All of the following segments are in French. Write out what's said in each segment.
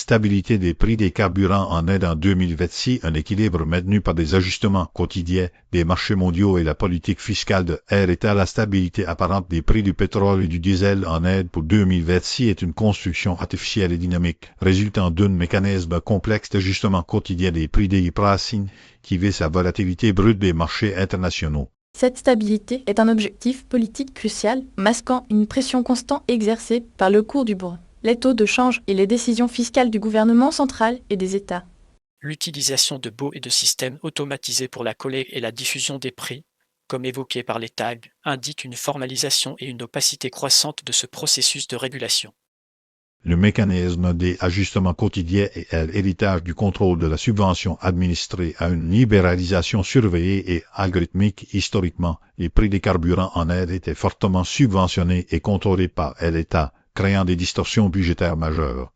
stabilité des prix des carburants en aide en 2026, un équilibre maintenu par des ajustements quotidiens des marchés mondiaux et la politique fiscale de Air État, la stabilité apparente des prix du pétrole et du diesel en aide pour 2026 est une construction artificielle et dynamique, résultant d'un mécanisme complexe d'ajustement quotidien des prix des pricing qui vise la volatilité brute des marchés internationaux. Cette stabilité est un objectif politique crucial, masquant une pression constante exercée par le cours du bourg, les taux de change et les décisions fiscales du gouvernement central et des États. L'utilisation de bots et de systèmes automatisés pour la collecte et la diffusion des prix, comme évoqué par les tags, indique une formalisation et une opacité croissante de ce processus de régulation. Le mécanisme des ajustements quotidiens est l'héritage du contrôle de la subvention administrée à une libéralisation surveillée et algorithmique. Historiquement, les prix des carburants en aide étaient fortement subventionnés et contrôlés par l'État, créant des distorsions budgétaires majeures.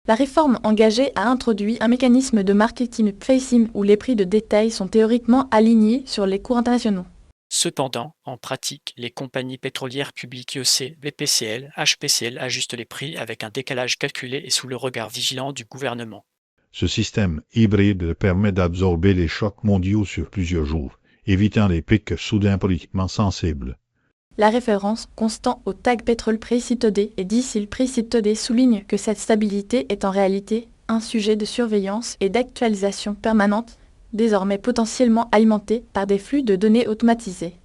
La réforme engagée a introduit un mécanisme de marketing pricing où les prix de détail sont théoriquement alignés sur les cours internationaux. Cependant, en pratique, les compagnies pétrolières publiques IEC, BPCL, HPCL ajustent les prix avec un décalage calculé et sous le regard vigilant du gouvernement. Ce système hybride permet d'absorber les chocs mondiaux sur plusieurs jours, évitant les pics soudains politiquement sensibles. La référence constante au tag pétrole Price Today et diesel Price Today souligne que cette stabilité est en réalité un sujet de surveillance et d'actualisation permanente, désormais potentiellement alimentée par des flux de données automatisés.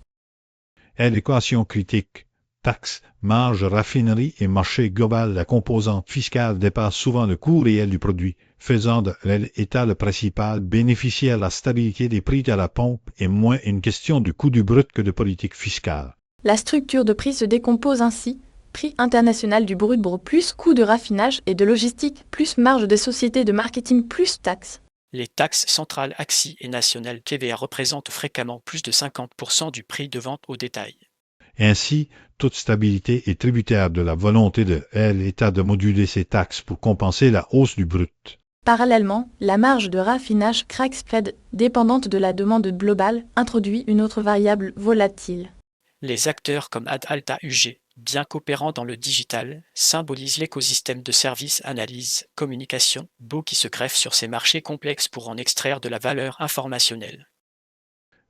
Et l'équation critique, taxes, marge, raffinerie et marché global, la composante fiscale dépasse souvent le coût réel du produit, faisant de l'État le principal bénéficiaire à la stabilité des prix à la pompe et moins une question du coût du brut que de politique fiscale. La structure de prix se décompose ainsi, prix international du brut plus coût de raffinage et de logistique plus marge des sociétés de marketing plus taxes. Les taxes centrales AXI et nationales TVA représentent fréquemment plus de 50% du prix de vente au détail. Ainsi, toute stabilité est tributaire de la volonté de l'État de moduler ses taxes pour compenser la hausse du brut. Parallèlement, la marge de raffinage crack spread, dépendante de la demande globale, introduit une autre variable volatile. Les acteurs comme Ad Alta UG, bien qu'opérant dans le digital, symbolisent l'écosystème de services, analyse, communication, BO qui se greffe sur ces marchés complexes pour en extraire de la valeur informationnelle.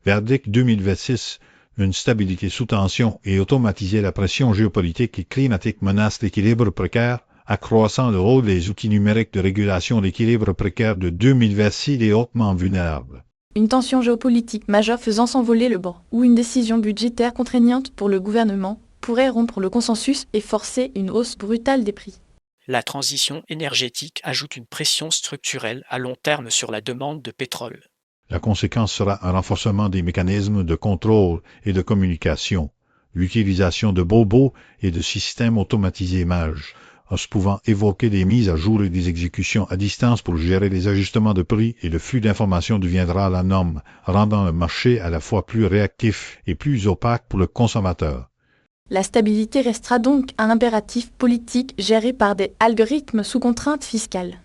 Verdict 2026, une stabilité sous tension et automatiser la pression géopolitique et climatique menace l'équilibre précaire, accroissant le rôle des outils numériques de régulation. L'équilibre précaire de 2026 est hautement vulnérable. Une tension géopolitique majeure faisant s'envoler le banc, ou une décision budgétaire contraignante pour le gouvernement, pourrait rompre le consensus et forcer une hausse brutale des prix. La transition énergétique ajoute une pression structurelle à long terme sur la demande de pétrole. La conséquence sera un renforcement des mécanismes de contrôle et de communication, l'utilisation de bobos et de systèmes automatisés MAGE, pouvant évoquer des mises à jour et des exécutions à distance pour gérer les ajustements de prix, et le flux d'informations deviendra la norme, rendant le marché à la fois plus réactif et plus opaque pour le consommateur. La stabilité restera donc un impératif politique géré par des algorithmes sous contrainte fiscale.